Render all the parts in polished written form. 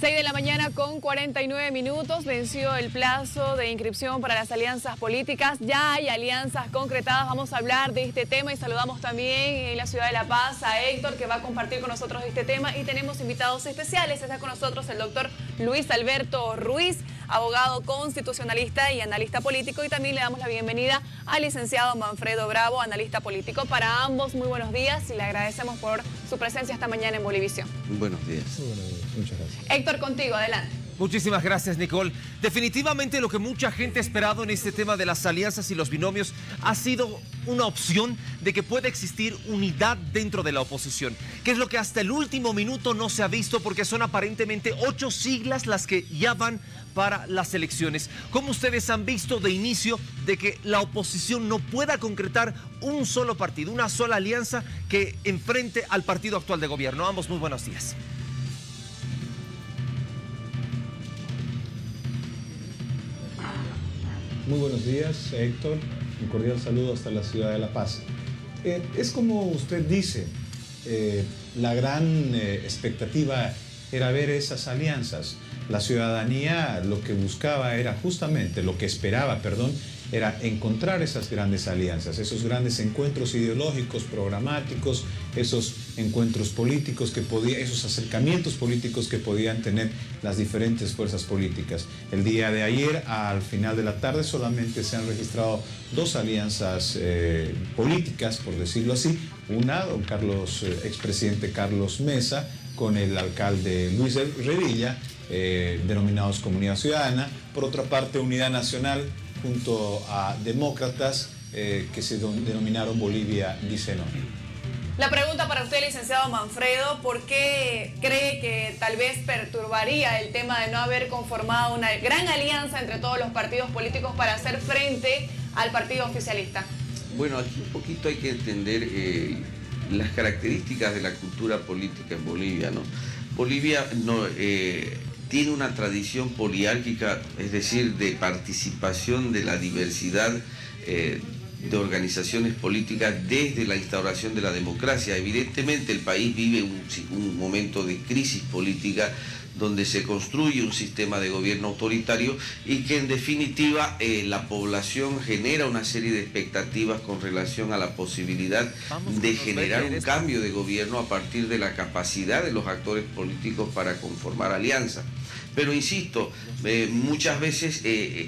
6 de la mañana con 49 minutos, venció el plazo de inscripción para las alianzas políticas. Ya hay alianzas concretadas, vamos a hablar de este tema y saludamos también en la ciudad de La Paz a Héctor, que va a compartir con nosotros este tema, y tenemos invitados especiales. Está con nosotros el doctor Luis Alberto Ruiz, abogado constitucionalista y analista político, y también le damos la bienvenida al licenciado Manfredo Bravo, analista político. Para ambos, muy buenos días y le agradecemos por su presencia esta mañana en Bolivisión. Buenos días. Muy buenos días, muchas gracias. Héctor, contigo, adelante. Muchísimas gracias, Nicole. Definitivamente lo que mucha gente ha esperado en este tema de las alianzas y los binomios ha sido una opción de que pueda existir unidad dentro de la oposición, que es lo que hasta el último minuto no se ha visto, porque son aparentemente 8 siglas las que ya van para las elecciones. ¿Cómo ustedes han visto de inicio de que la oposición no pueda concretar un solo partido, una sola alianza que enfrente al partido actual de gobierno? Ambos, muy buenos días. Muy buenos días, Héctor. Un cordial saludo hasta la ciudad de La Paz. Es como usted dice, la gran expectativa era ver esas alianzas. La ciudadanía lo que buscaba era justamente, lo que esperaba, perdón, era encontrar esas grandes alianzas, esos grandes encuentros ideológicos, programáticos, esos encuentros políticos esos acercamientos políticos que podían tener las diferentes fuerzas políticas. El día de ayer, al final de la tarde, solamente se han registrado 2 alianzas políticas, por decirlo así. Una, don Carlos, expresidente Carlos Mesa, con el alcalde Luis Revilla, denominados Comunidad Ciudadana. Por otra parte, Unidad Nacional junto a demócratas que se denominaron Bolivia Dice No. La pregunta para usted, licenciado Manfredo, ¿por qué cree que tal vez perturbaría el tema de no haber conformado una gran alianza entre todos los partidos políticos para hacer frente al partido oficialista? Bueno, aquí un poquito hay que entender las características de la cultura política en Bolivia, ¿no? Bolivia tiene una tradición poliárquica, es decir, de participación de la diversidad de organizaciones políticas desde la instauración de la democracia. Evidentemente el país vive un momento de crisis política donde se construye un sistema de gobierno autoritario y que en definitiva la población genera una serie de expectativas con relación a la posibilidad de generar un cambio de gobierno a partir de la capacidad de los actores políticos para conformar alianzas. Pero insisto, muchas veces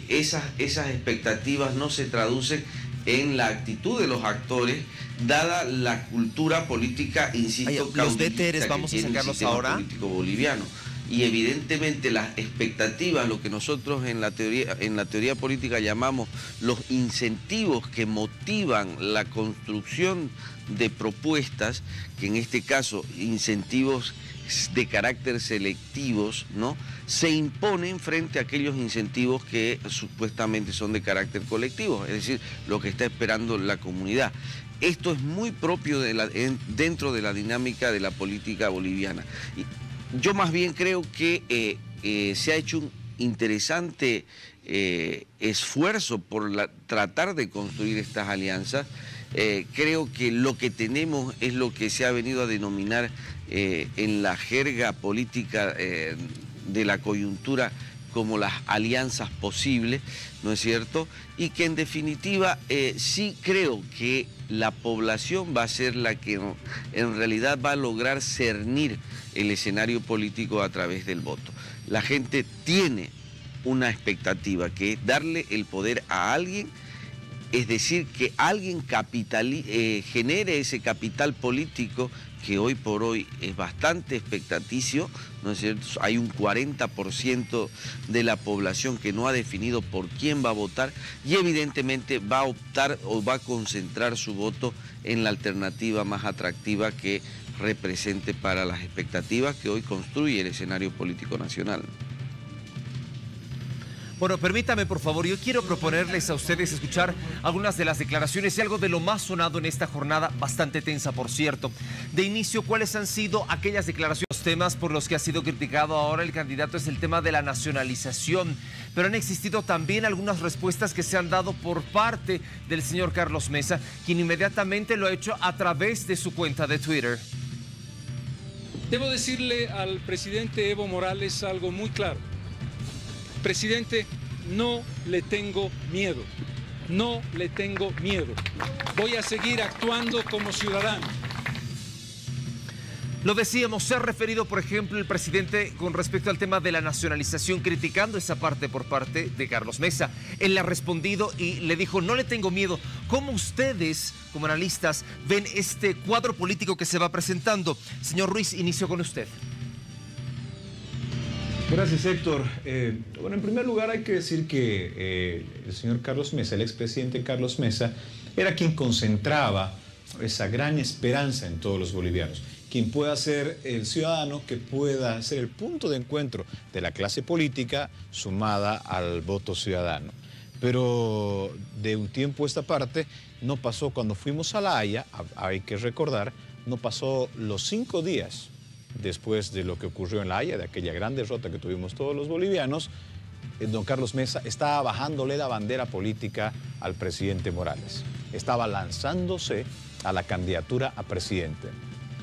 esas expectativas no se traducen en la actitud de los actores, dada la cultura política, insisto, los DTRs vamos a sacarlos ahora. Político boliviano. Y evidentemente las expectativas, lo que nosotros en la teoría política llamamos los incentivos que motivan la construcción de propuestas, que en este caso incentivos de carácter selectivos, ¿no?, se imponen frente a aquellos incentivos que supuestamente son de carácter colectivo, es decir, lo que está esperando la comunidad. Esto es muy propio dentro de la dinámica de la política boliviana. Yo más bien creo que se ha hecho un interesante esfuerzo por tratar de construir estas alianzas. Creo que lo que tenemos es lo que se ha venido a denominar en la jerga política de la coyuntura como las alianzas posibles, ¿no es cierto? Y que en definitiva sí creo que la población va a ser la que en realidad va a lograr cernir el escenario político a través del voto. La gente tiene una expectativa, que es darle el poder a alguien, es decir, que alguien genere ese capital político que hoy por hoy es bastante expectaticio, ¿no es cierto? Hay un 40% de la población que no ha definido por quién va a votar y evidentemente va a optar o va a concentrar su voto en la alternativa más atractiva que represente para las expectativas que hoy construye el escenario político nacional. Bueno, permítame por favor, yo quiero proponerles a ustedes escuchar algunas de las declaraciones y algo de lo más sonado en esta jornada, bastante tensa por cierto. De inicio, ¿cuáles han sido aquellas declaraciones? Los temas por los que ha sido criticado ahora el candidato es el tema de la nacionalización, pero han existido también algunas respuestas que se han dado por parte del señor Carlos Mesa, quien inmediatamente lo ha hecho a través de su cuenta de Twitter. Debo decirle al presidente Evo Morales algo muy claro. Presidente, no le tengo miedo. No le tengo miedo. Voy a seguir actuando como ciudadano. Lo decíamos, se ha referido, por ejemplo, el presidente con respecto al tema de la nacionalización, criticando esa parte por parte de Carlos Mesa. Él le ha respondido y le dijo, no le tengo miedo. ¿Cómo ustedes, como analistas, ven este cuadro político que se va presentando? Señor Ruiz, inicio con usted. Gracias, Héctor. Bueno, en primer lugar hay que decir que el señor Carlos Mesa, el expresidente Carlos Mesa, era quien concentraba esa gran esperanza en todos los bolivianos, quien pueda ser el ciudadano que pueda ser el punto de encuentro de la clase política sumada al voto ciudadano. Pero de un tiempo a esta parte no pasó cuando fuimos a La Haya, hay que recordar, no pasó los 5 días después de lo que ocurrió en La Haya, de aquella gran derrota que tuvimos todos los bolivianos. Don Carlos Mesa estaba bajándole la bandera política al presidente Morales. Estaba lanzándose a la candidatura a presidente.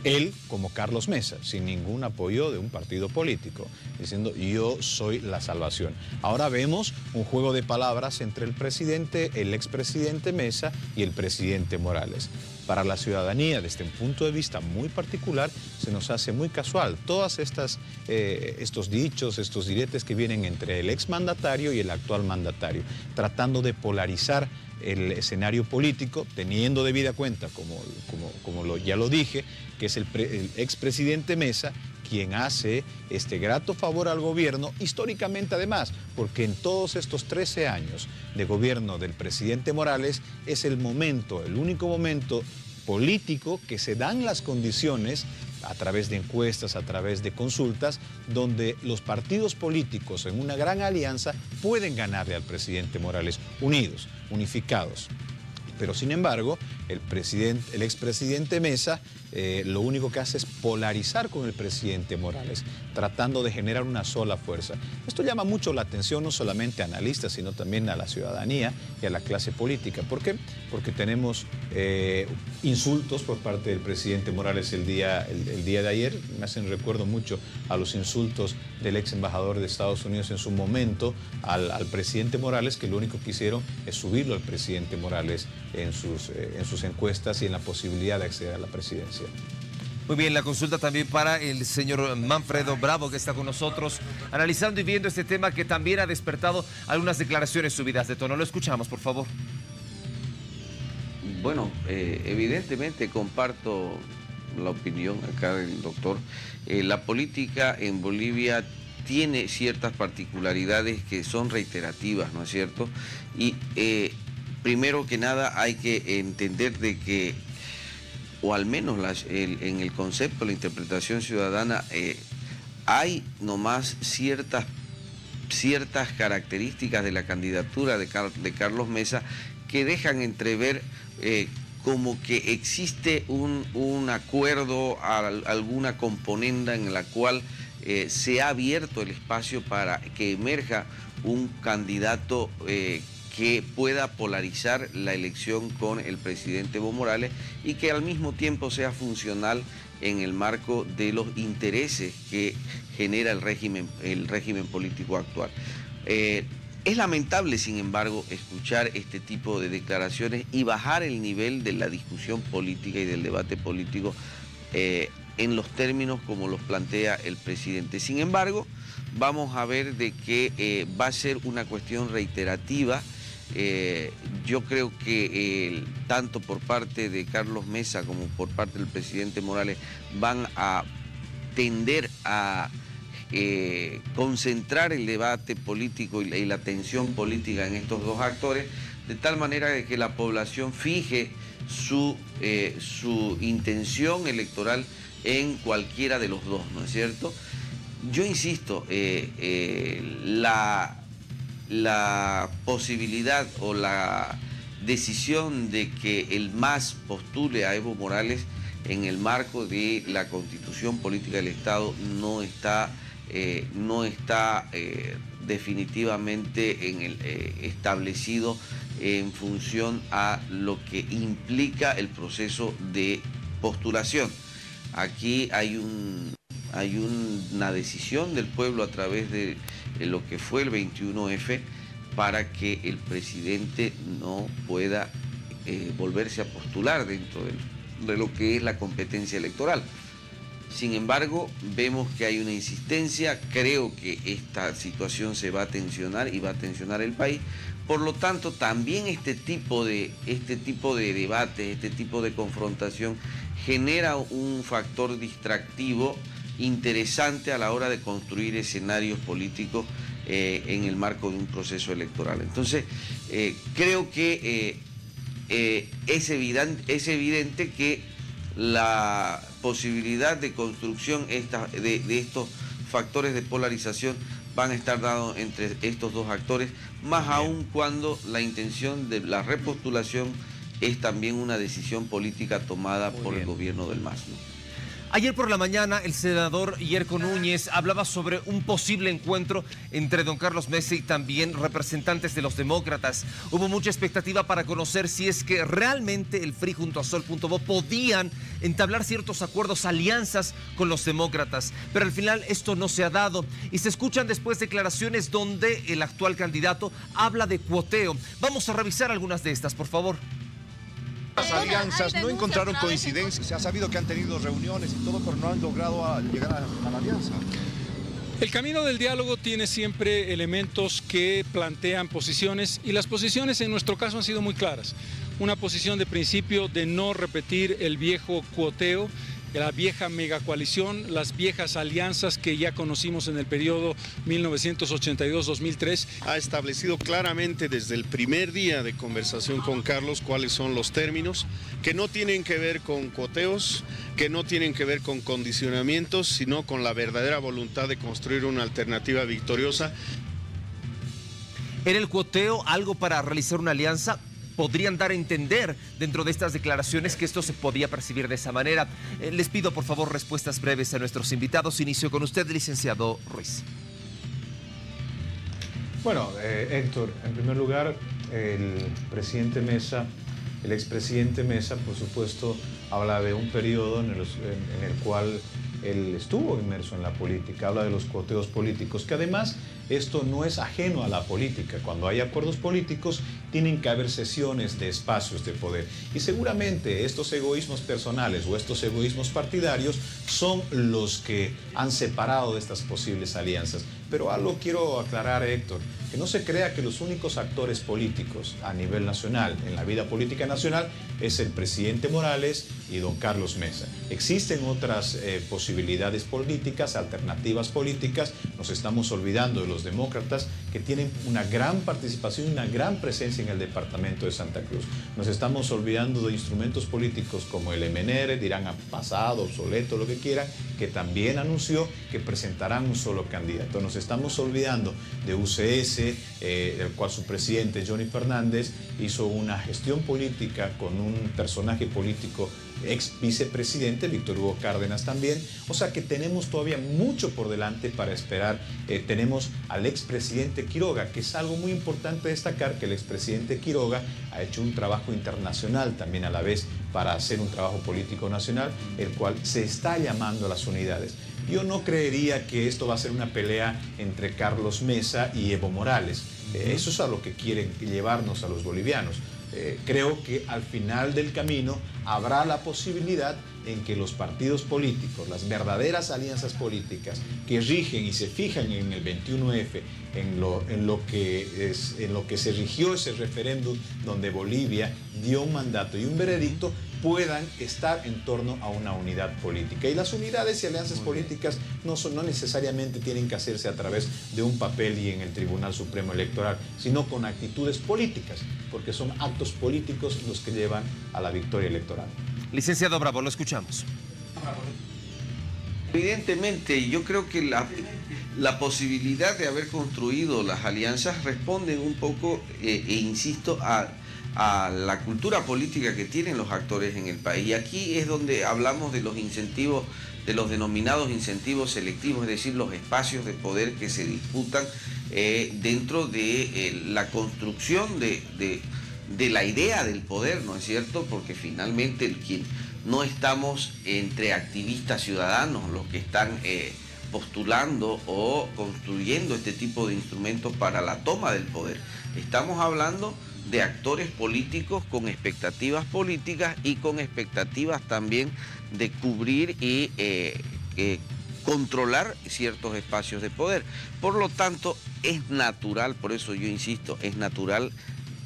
Él, como Carlos Mesa, sin ningún apoyo de un partido político, diciendo yo soy la salvación. Ahora vemos un juego de palabras entre el expresidente Mesa y el presidente Morales. Para la ciudadanía, desde un punto de vista muy particular, se nos hace muy casual todas estos dichos, estos diretes que vienen entre el exmandatario y el actual mandatario, tratando de polarizar el escenario político, teniendo debida cuenta, ya lo dije, que es el expresidente Mesa quien hace este grato favor al gobierno, históricamente además, porque en todos estos 13 años de gobierno del presidente Morales es el único momento político que se dan las condiciones a través de encuestas, a través de consultas, donde los partidos políticos en una gran alianza pueden ganarle al presidente Morales unidos, unificados. Pero sin embargo, el expresidente Mesa lo único que hace es polarizar con el presidente Morales, tratando de generar una sola fuerza. Esto llama mucho la atención no solamente a analistas, sino también a la ciudadanía y a la clase política. ¿Por qué? Porque tenemos insultos por parte del presidente Morales el día de ayer. Me hacen recuerdo mucho a los insultos del ex embajador de Estados Unidos en su momento al presidente Morales, que lo único que hicieron es subirlo al presidente Morales en sus encuestas y en la posibilidad de acceder a la presidencia. Muy bien, la consulta también para el señor Manfredo Bravo, que está con nosotros, analizando y viendo este tema que también ha despertado algunas declaraciones subidas de tono. Lo escuchamos, por favor. Bueno, evidentemente comparto la opinión acá del doctor. La política en Bolivia tiene ciertas particularidades que son reiterativas, ¿no es cierto? Y primero que nada hay que entender de que, o al menos en el concepto, la interpretación ciudadana, hay nomás ciertas características de la candidatura de Carlos Mesa que dejan entrever como que existe un acuerdo, alguna componenda en la cual se ha abierto el espacio para que emerja un candidato que pueda polarizar la elección con el presidente Evo Morales y que al mismo tiempo sea funcional en el marco de los intereses que genera el régimen político actual. Es lamentable, sin embargo, escuchar este tipo de declaraciones y bajar el nivel de la discusión política y del debate político en los términos como los plantea el presidente. Sin embargo, vamos a ver de que va a ser una cuestión reiterativa. Yo creo que tanto por parte de Carlos Mesa como por parte del presidente Morales van a tender a concentrar el debate político y la tensión política en estos dos actores, de tal manera de que la población fije su intención electoral en cualquiera de los dos, ¿no es cierto? Yo insisto, la posibilidad o la decisión de que el MAS postule a Evo Morales en el marco de la Constitución Política del Estado no está definitivamente establecido en función a lo que implica el proceso de postulación. Aquí hay hay una decisión del pueblo a través de lo que fue el 21F para que el presidente no pueda volverse a postular dentro de lo que es la competencia electoral. Sin embargo, vemos que hay una insistencia, creo que esta situación se va a tensionar y va a tensionar el país. Por lo tanto, también este tipo de debate, este tipo de confrontación genera un factor distractivo interesante a la hora de construir escenarios políticos en el marco de un proceso electoral. Entonces, creo que es evidente que la posibilidad de construcción de estos factores de polarización van a estar dados entre estos dos actores, más aún cuando la intención de la repostulación es también una decisión política tomada por el gobierno del MAS, ¿no? Ayer por la mañana el senador Yerko Núñez hablaba sobre un posible encuentro entre don Carlos Mesa y también representantes de los demócratas. Hubo mucha expectativa para conocer si es que realmente el FRI junto a Sol.bo podían entablar ciertos acuerdos, alianzas con los demócratas, pero al final esto no se ha dado y se escuchan después declaraciones donde el actual candidato habla de cuoteo. Vamos a revisar algunas de estas, por favor. Las alianzas no encontraron coincidencias. Se ha sabido que han tenido reuniones y todo, pero no han logrado llegar a la alianza. El camino del diálogo tiene siempre elementos que plantean posiciones y las posiciones en nuestro caso han sido muy claras. Una posición de principio de no repetir el viejo cuoteo, la vieja megacoalición, las viejas alianzas que ya conocimos en el periodo 1982-2003. Ha establecido claramente desde el primer día de conversación con Carlos cuáles son los términos, que no tienen que ver con cuoteos, que no tienen que ver con condicionamientos, sino con la verdadera voluntad de construir una alternativa victoriosa. ¿Era el cuoteo algo para realizar una alianza? Podrían dar a entender dentro de estas declaraciones que esto se podía percibir de esa manera. Les pido por favor respuestas breves a nuestros invitados. Inicio con usted, licenciado Ruiz. Bueno, Héctor, en primer lugar, el expresidente Mesa, por supuesto, habla de un periodo en el cual él estuvo inmerso en la política, habla de los cuoteos políticos, que además esto no es ajeno a la política. Cuando hay acuerdos políticos tienen que haber cesiones de espacios de poder y seguramente estos egoísmos personales o estos egoísmos partidarios son los que han separado de estas posibles alianzas. Pero algo quiero aclarar, Héctor, que no se crea que los únicos actores políticos a nivel nacional, en la vida política nacional, es el presidente Morales y don Carlos Mesa. Existen otras posibilidades políticas, alternativas políticas. Nos estamos olvidando de los demócratas que tienen una gran participación y una gran presencia en el departamento de Santa Cruz. Nos estamos olvidando de instrumentos políticos como el MNR, dirán pasado, obsoleto, lo que quieran, que también anunció que presentarán un solo candidato. Nos estamos olvidando de UCS, el cual su presidente, Johnny Fernández, hizo una gestión política con un personaje político ex vicepresidente, Víctor Hugo Cárdenas también. O sea que tenemos todavía mucho por delante para esperar. Tenemos al expresidente Quiroga, que es algo muy importante destacar, que el expresidente Quiroga ha hecho un trabajo internacional también a la vez para hacer un trabajo político nacional, el cual se está llamando a las unidades. Yo no creería que esto va a ser una pelea entre Carlos Mesa y Evo Morales. Eso es a lo que quieren llevarnos a los bolivianos. Creo que al final del camino habrá la posibilidad en que los partidos políticos, las verdaderas alianzas políticas que rigen y se fijan en el 21F, en lo que se rigió ese referéndum donde Bolivia dio un mandato y un veredicto, puedan estar en torno a una unidad política. Y las unidades y alianzas políticas no necesariamente tienen que hacerse a través de un papel y en el Tribunal Supremo Electoral, sino con actitudes políticas, porque son actos políticos los que llevan a la victoria electoral. Licenciado Bravo, lo escuchamos. Evidentemente, yo creo que la posibilidad de haber construido las alianzas responden un poco, insisto, a la cultura política que tienen los actores en el país. Y aquí es donde hablamos de los incentivos, de los denominados incentivos selectivos, es decir, los espacios de poder que se disputan dentro de la construcción de la idea del poder, ¿no es cierto? Porque finalmente no estamos entre activistas ciudadanos los que están postulando o construyendo este tipo de instrumentos para la toma del poder. Estamos hablando de actores políticos con expectativas políticas y con expectativas también de cubrir y controlar ciertos espacios de poder. Por lo tanto, es natural, por eso yo insisto, es natural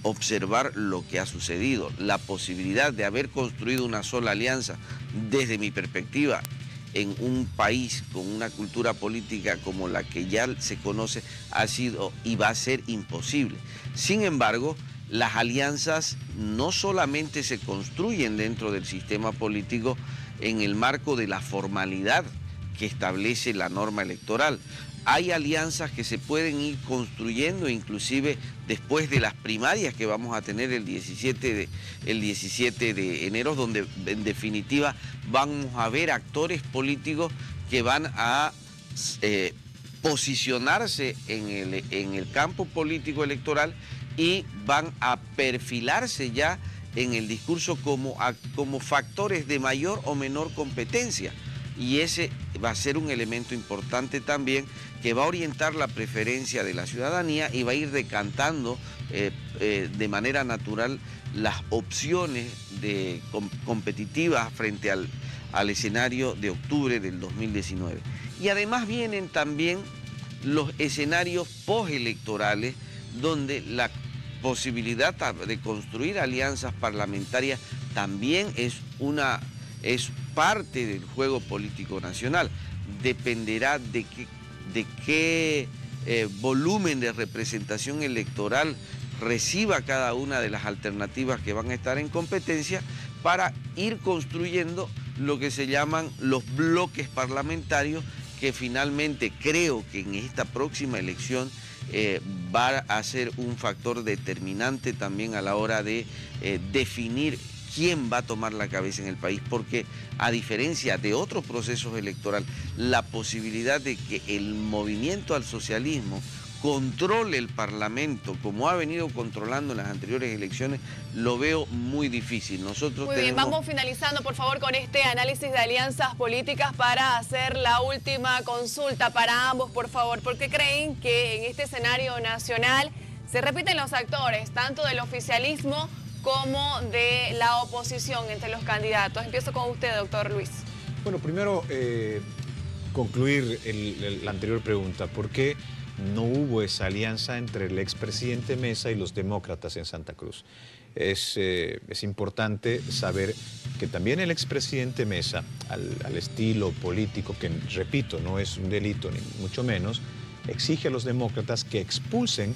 observar lo que ha sucedido. La posibilidad de haber construido una sola alianza, desde mi perspectiva, en un país con una cultura política como la que ya se conoce, ha sido y va a ser imposible. Sin embargo, las alianzas no solamente se construyen dentro del sistema político en el marco de la formalidad que establece la norma electoral. Hay alianzas que se pueden ir construyendo inclusive después de las primarias que vamos a tener el 17 de enero, donde en definitiva vamos a ver actores políticos que van a posicionarse en el campo político electoral y van a perfilarse ya en el discurso como factores de mayor o menor competencia. Y ese va a ser un elemento importante también que va a orientar la preferencia de la ciudadanía y va a ir decantando de manera natural las opciones competitivas frente al escenario de octubre del 2019. Y además vienen también los escenarios postelectorales, donde la posibilidad de construir alianzas parlamentarias también es parte del juego político nacional. Dependerá de qué volumen de representación electoral reciba cada una de las alternativas que van a estar en competencia para ir construyendo lo que se llaman los bloques parlamentarios, que finalmente creo que en esta próxima elección va a ser un factor determinante también a la hora de definir quién va a tomar la cabeza en el país, porque a diferencia de otros procesos electorales, la posibilidad de que el movimiento al socialismo controle el Parlamento, como ha venido controlando en las anteriores elecciones, lo veo muy difícil. Nosotros bien, vamos finalizando por favor con este análisis de alianzas políticas para hacer la última consulta para ambos, por favor. ¿Por qué creen que en este escenario nacional se repiten los actores, tanto del oficialismo como de la oposición entre los candidatos? Empiezo con usted, doctor Luis. Bueno, primero concluir la anterior pregunta. ¿Por qué no hubo esa alianza entre el expresidente Mesa y los demócratas en Santa Cruz? Es importante saber que también el expresidente Mesa, al estilo político, que repito, no es un delito ni mucho menos, exige a los demócratas que expulsen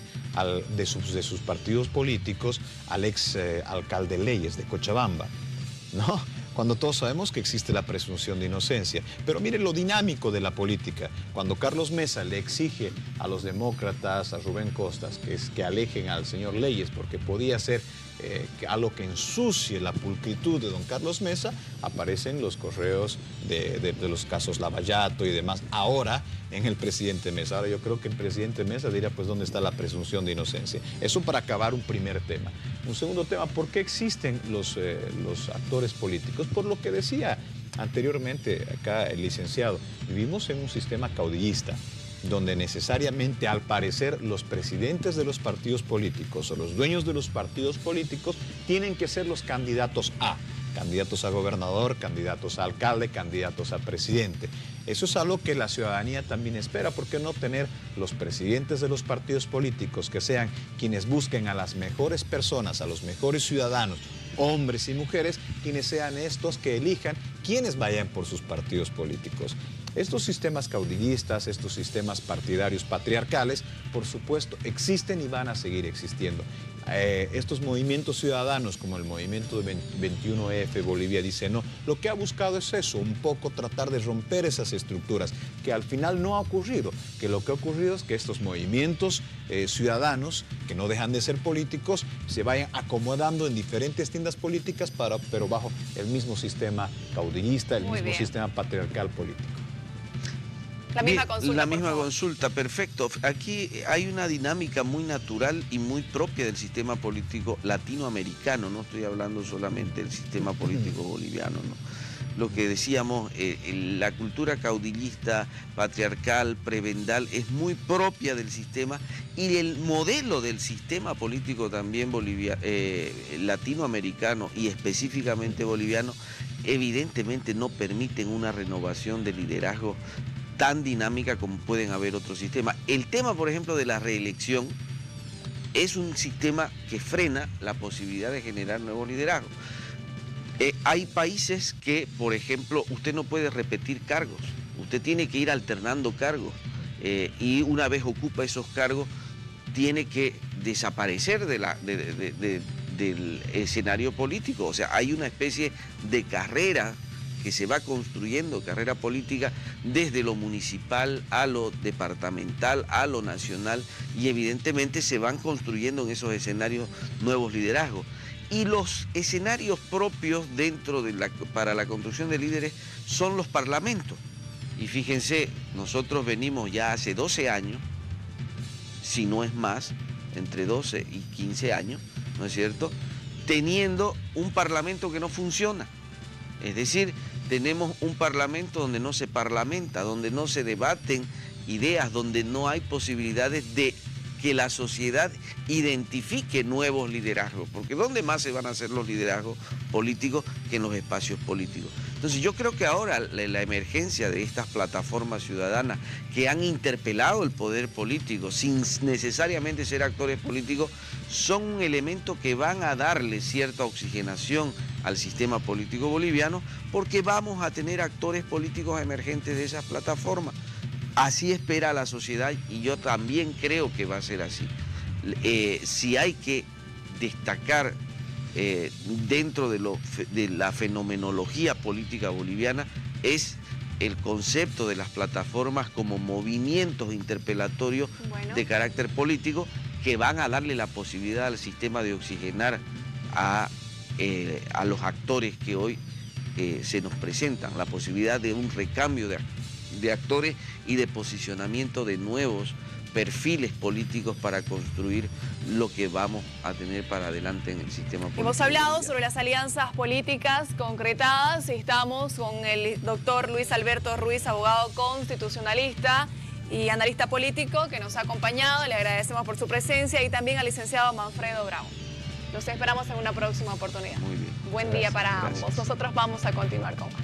de sus partidos políticos al ex alcalde Leyes de Cochabamba, ¿no? Cuando todos sabemos que existe la presunción de inocencia. Pero mire lo dinámico de la política. Cuando Carlos Mesa le exige a los demócratas, a Rubén Costas, que alejen al señor Leyes porque podía ser algo que ensucie la pulcritud de don Carlos Mesa, aparecen los correos de los casos Lavallato y demás, ahora en el presidente Mesa. Ahora yo creo que el presidente Mesa diría, pues, ¿dónde está la presunción de inocencia? Eso para acabar un primer tema. Un segundo tema, ¿por qué existen los actores políticos? Por lo que decía anteriormente acá el licenciado, vivimos en un sistema caudillista, donde necesariamente, al parecer, los presidentes de los partidos políticos o los dueños de los partidos políticos tienen que ser los candidatos a gobernador, candidatos a alcalde, candidatos a presidente. Eso es algo que la ciudadanía también espera. ¿Por qué no tener los presidentes de los partidos políticos que sean quienes busquen a las mejores personas, a los mejores ciudadanos, hombres y mujeres, quienes sean estos que elijan quienes vayan por sus partidos políticos? Estos sistemas caudillistas, estos sistemas partidarios patriarcales, por supuesto, existen y van a seguir existiendo. Estos movimientos ciudadanos, como el movimiento de 21F, Bolivia dice no, lo que ha buscado es eso, un poco tratar de romper esas estructuras, que al final no ha ocurrido, que lo que ha ocurrido es que estos movimientos ciudadanos, que no dejan de ser políticos, se vayan acomodando en diferentes tiendas políticas, pero bajo el mismo sistema caudillista, el mismo sistema patriarcal político. La misma consulta. La misma consulta, perfecto. Aquí hay una dinámica muy natural y muy propia del sistema político latinoamericano, no estoy hablando solamente del sistema político boliviano, ¿no? Lo que decíamos, la cultura caudillista, patriarcal, prebendal, es muy propia del sistema, y el modelo del sistema político también latinoamericano y específicamente boliviano, evidentemente no permiten una renovación de liderazgo tan dinámica como pueden haber otros sistemas. El tema, por ejemplo, de la reelección es un sistema que frena la posibilidad de generar nuevos liderazgos. Hay países que, por ejemplo, usted no puede repetir cargos, usted tiene que ir alternando cargos, y una vez ocupa esos cargos tiene que desaparecer del escenario político. O sea, hay una especie de carrera que se va construyendo, carrera política, desde lo municipal a lo departamental, a lo nacional, y evidentemente se van construyendo en esos escenarios nuevos liderazgos. Y los escenarios propios para la construcción de líderes son los parlamentos. Y fíjense, nosotros venimos ya hace 12 años, si no es más, entre 12 y 15 años, ¿no es cierto?, teniendo un parlamento que no funciona. Es decir, tenemos un parlamento donde no se parlamenta, donde no se debaten ideas, donde no hay posibilidades de que la sociedad identifique nuevos liderazgos, porque ¿dónde más se van a hacer los liderazgos políticos que en los espacios políticos? Entonces yo creo que ahora la emergencia de estas plataformas ciudadanas que han interpelado el poder político sin necesariamente ser actores políticos son un elemento que van a darle cierta oxigenación al sistema político boliviano, porque vamos a tener actores políticos emergentes de esas plataformas. Así espera la sociedad, y yo también creo que va a ser así. Si hay que destacar dentro de la fenomenología política boliviana, es el concepto de las plataformas como movimientos interpelatorios de carácter político que van a darle la posibilidad al sistema de oxigenar a los actores que hoy se nos presentan, la posibilidad de un recambio de actores y de posicionamiento de nuevos perfiles políticos para construir lo que vamos a tener para adelante en el sistema político. Hemos hablado sobre las alianzas políticas concretadas y estamos con el doctor Luis Alberto Ruiz, abogado constitucionalista y analista político, que nos ha acompañado. Le agradecemos por su presencia, y también al licenciado Manfredo Bravo. Los esperamos en una próxima oportunidad. Muy bien. Buen día para ambos. Nosotros vamos a continuar con más.